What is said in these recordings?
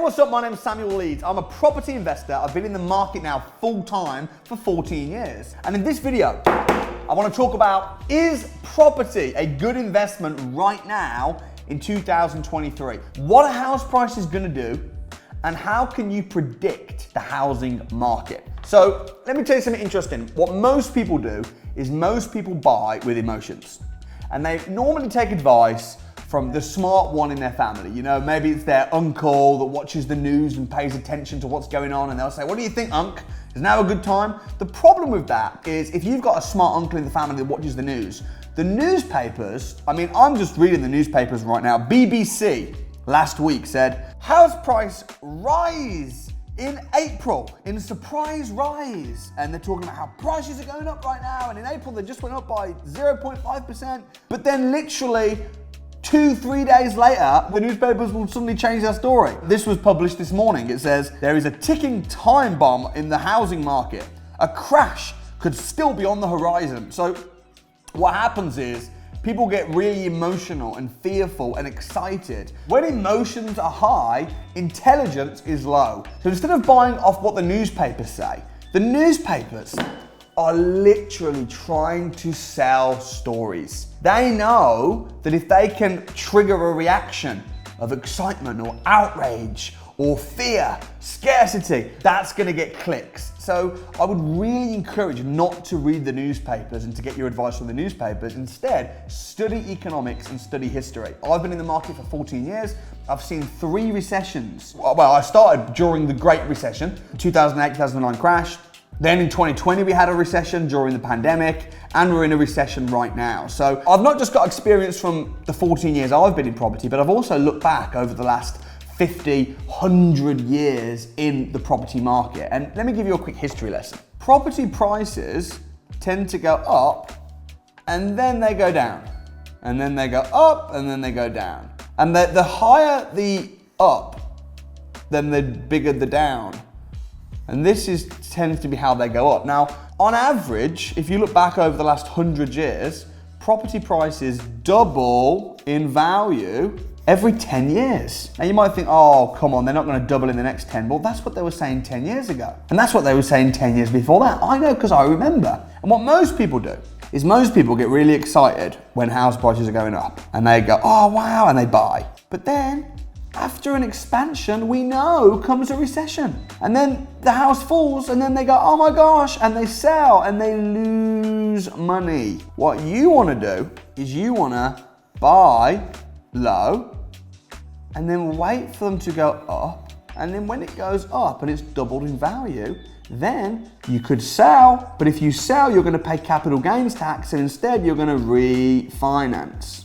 what's up? My name's Samuel Leeds. I'm a property investor. I've been in the market now full time for 14 years. And in this video, I want to talk about, is property a good investment right now in 2023? What are house prices going to do? And how can you predict the housing market? So let me tell you something interesting. What most people do is most people buy with emotions. And they normally take advice from the smart one in their family. You know, maybe it's their uncle that watches the news and pays attention to what's going on, and they'll say, what do you think, Unc? Is now a good time? The problem with that is if you've got a smart uncle in the family that watches the news, the newspapers, I mean, I'm just reading the newspapers right now. BBC last week said, house price rise in April, in a surprise rise. And they're talking about how prices are going up right now. And in April, they just went up by 0.5%. But then literally 2-3 days later, the newspapers will suddenly change their story. This was published this morning. It says, there is a ticking time bomb in the housing market. A crash could still be on the horizon. So what happens is, people get really emotional and fearful and excited. When emotions are high, intelligence is low. So instead of buying off what the newspapers say, the newspapers are literally trying to sell stories. They know that if they can trigger a reaction of excitement or outrage or fear, scarcity, that's gonna get clicks. So I would really encourage you not to read the newspapers and to get your advice from the newspapers. Instead, study economics and study history. I've been in the market for 14 years. I've seen 3 recessions. Well, I started during the Great Recession, 2008, 2009 crash. Then in 2020, we had a recession during the pandemic, and we're in a recession right now. So I've not just got experience from the 14 years I've been in property, but I've also looked back over the last 50, 100 years in the property market. And let me give you a quick history lesson. Property prices tend to go up, and then they go down. And then they go up, and then they go down. And the higher the up, then the bigger the down. And this tends to be how they go up. Now, on average, if you look back over the last 100 years, property prices double in value every 10 years. Now you might think, oh, come on, they're not gonna double in the next 10. Well, that's what they were saying 10 years ago. And that's what they were saying 10 years before that. I know, because I remember. And what most people do is most people get really excited when house prices are going up. And they go, oh, wow, and they buy. But then, after an expansion, we know comes a recession. And then the house falls, and then they go, oh my gosh, and they sell, and they lose money. What you wanna do is you wanna buy low, and then wait for them to go up. And then when it goes up and it's doubled in value, then you could sell. But if you sell, you're gonna pay capital gains tax, and instead you're gonna refinance.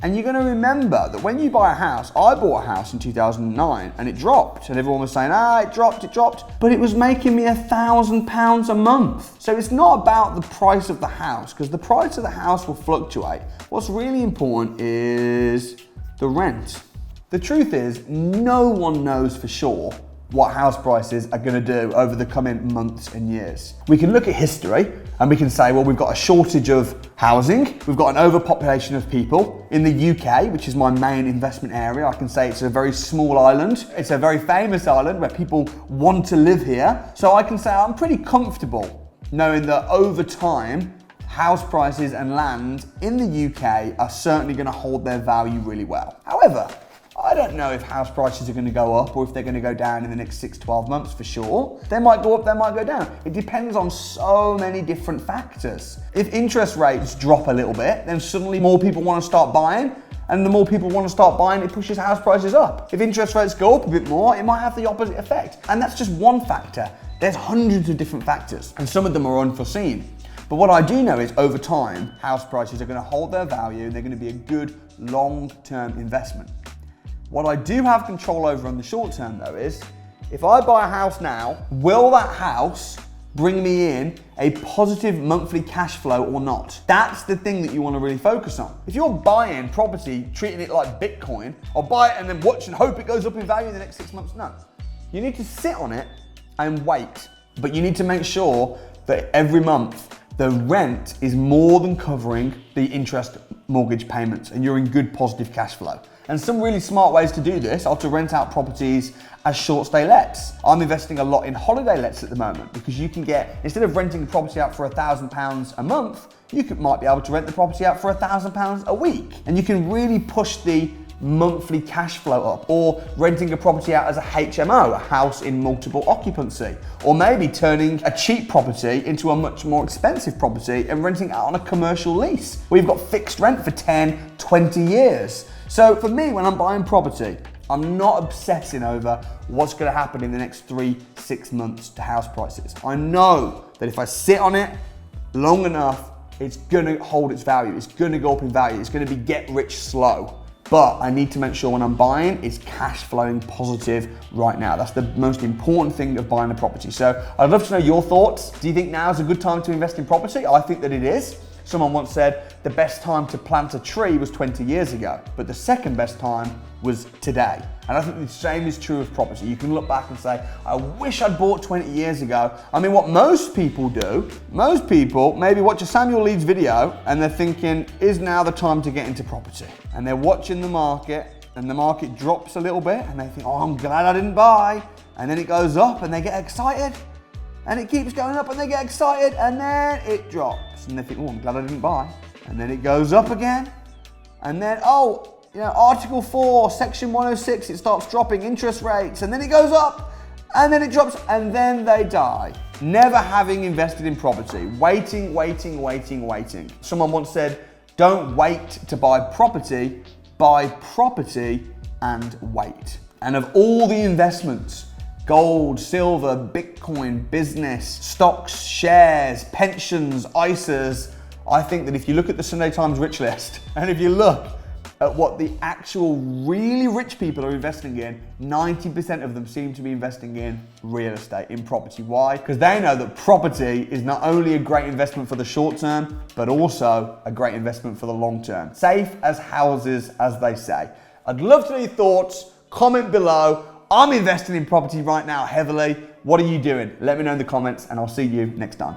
And you're gonna remember that when you buy a house, I bought a house in 2009 and it dropped, and everyone was saying, it dropped, but it was making me £1,000 a month. So it's not about the price of the house, because the price of the house will fluctuate. What's really important is the rent. The truth is, no one knows for sure what house prices are going to do over the coming months and years. We can look at history and we can say, well, we've got a shortage of housing, we've got an overpopulation of people. In the UK, which is my main investment area, I can say it's a very small island. It's a very famous island where people want to live here. So I can say I'm pretty comfortable knowing that over time, house prices and land in the UK are certainly going to hold their value really well. However, I don't know if house prices are going to go up or if they're going to go down in the next 6-12 months for sure. They might go up, they might go down. It depends on so many different factors. If interest rates drop a little bit, then suddenly more people want to start buying, and the more people want to start buying, it pushes house prices up. If interest rates go up a bit more, it might have the opposite effect. And that's just one factor. There's hundreds of different factors, and some of them are unforeseen. But what I do know is over time, house prices are going to hold their value, and they're going to be a good long-term investment. What I do have control over on the short term though is, if I buy a house now, will that house bring me in a positive monthly cash flow or not? That's the thing that you want to really focus on. If you're buying property, treating it like Bitcoin, or buy it and then watch and hope it goes up in value in the next 6 months, no. You need to sit on it and wait, but you need to make sure that every month the rent is more than covering the interest mortgage payments and you're in good positive cash flow. And some really smart ways to do this are to rent out properties as short stay lets. I'm investing a lot in holiday lets at the moment because you can get, instead of renting the property out for £1,000 a month, might be able to rent the property out for £1,000 a week. And you can really push the monthly cash flow up, or renting a property out as a HMO, a house in multiple occupancy, or maybe turning a cheap property into a much more expensive property and renting it out on a commercial lease where you've got fixed rent for 10, 20 years. So for me, when I'm buying property, I'm not obsessing over what's going to happen in the next 3-6 months to house prices. I know that if I sit on it long enough, it's going to hold its value. It's going to go up in value. It's going to be get rich slow. But I need to make sure when I'm buying, it's cash flowing positive right now. That's the most important thing of buying a property. So I'd love to know your thoughts. Do you think now is a good time to invest in property? I think that it is. Someone once said the best time to plant a tree was 20 years ago, but the second best time was today. And I think the same is true of property. You can look back and say, I wish I'd bought 20 years ago. I mean, what most people do, most people maybe watch a Samuel Leeds video and they're thinking, is now the time to get into property? And they're watching the market and the market drops a little bit and they think, oh, I'm glad I didn't buy. And then it goes up and they get excited. And it keeps going up and they get excited and then it drops. And they think, oh, I'm glad I didn't buy. And then it goes up again. And then, Article 4, Section 106, it starts dropping interest rates. And then it goes up and then it drops and then they die. Never having invested in property. Waiting. Someone once said, don't wait to buy property and wait. And of all the investments, gold, silver, Bitcoin, business, stocks, shares, pensions, ISAs, I think that if you look at the Sunday Times rich list, and if you look at what the actual really rich people are investing in, 90% of them seem to be investing in real estate, in property. Why? Because they know that property is not only a great investment for the short term, but also a great investment for the long term. Safe as houses, as they say. I'd love to know your thoughts. Comment below. I'm investing in property right now heavily. What are you doing? Let me know in the comments and I'll see you next time.